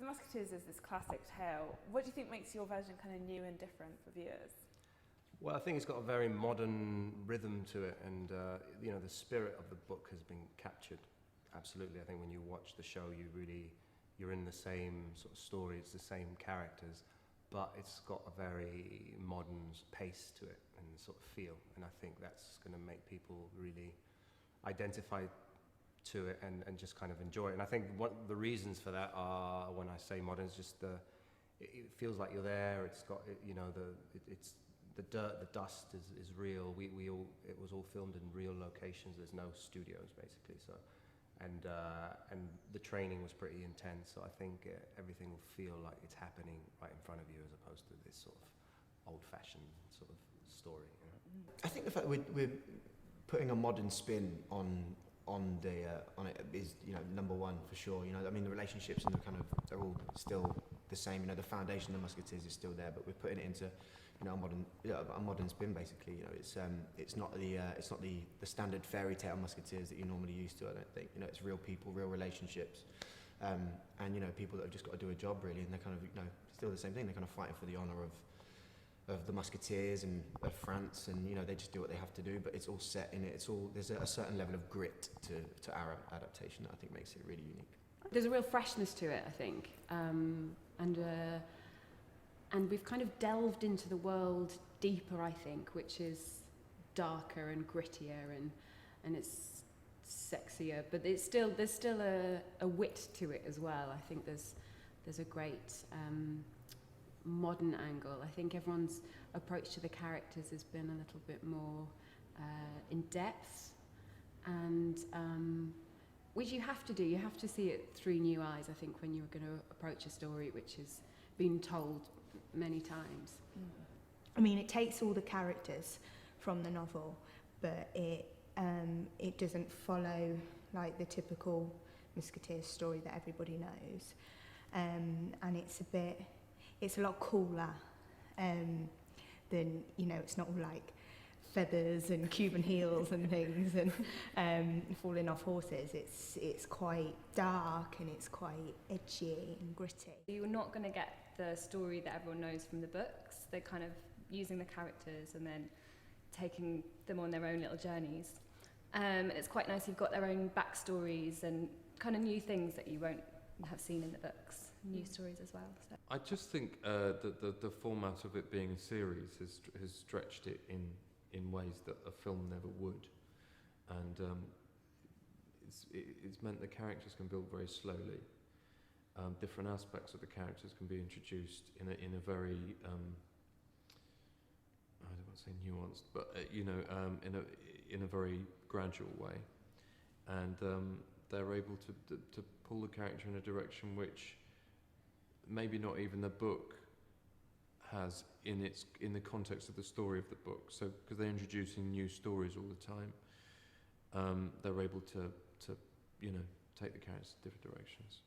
The Musketeers is this classic tale. What do you think makes your version kind of new and different for viewers? Well, I think it's got a very modern rhythm to it, and you know, the spirit of the book has been captured. Absolutely, I think when you watch the show, you're in the same sort of story. It's the same characters, but it's got a very modern pace to it and sort of feel. And I think that's going to make people really identify to it and just kind of enjoy it. And I think what the reasons for that are, when I say modern, is just it feels like you're there. It's got, you know, it's the dirt, the dust is real. It was all filmed in real locations. There's no studios basically. So, and the training was pretty intense. So I think everything will feel like it's happening right in front of you, as opposed to this sort of old-fashioned sort of story. You know? I think the fact that we're putting a modern spin on it is, you know, number one for sure. You know, I mean, the relationships and they're all still the same. You know, the foundation of the Musketeers is still there, but we're putting it into, you know, a modern spin basically. You know, it's not the standard fairy tale Musketeers that you're normally used to. I don't think. You know, it's real people, real relationships, and you know, people that have just got to do a job really, and they're kind of, you know, still the same thing. They're kind of fighting for the honour of the Musketeers and of France, and you know, they just do what they have to do, but it's all set in it. There's a certain level of grit to our adaptation that I think makes it really unique. There's a real freshness to it, I think, and we've kind of delved into the world deeper, I think, which is darker and grittier and it's sexier, but there's still a wit to it as well. I think there's a great modern angle. I think everyone's approach to the characters has been a little bit more in depth, and which you have to do. You have to see it through new eyes, I think, when you're going to approach a story which has been told many times. I mean, it takes all the characters from the novel, but it doesn't follow like the typical Musketeers story that everybody knows, and it's a lot cooler than, you know, it's not all like feathers and Cuban heels and things and falling off horses. It's quite dark and it's quite edgy and gritty. You're not going to get the story that everyone knows from the books. They're kind of using the characters and then taking them on their own little journeys. And it's quite nice. You've got their own backstories and kind of new things that you won't have seen in the books, new stories as well. So. I just think that the format of it being a series has stretched it in ways that a film never would, and it's meant the characters can build very slowly. Different aspects of the characters can be introduced in a very I don't want to say nuanced, but you know, in a very gradual way, and they're able to pull the character in a direction which maybe not even the book has in the context of the story of the book. So because they're introducing new stories all the time, they're able to you know, take the characters in different directions.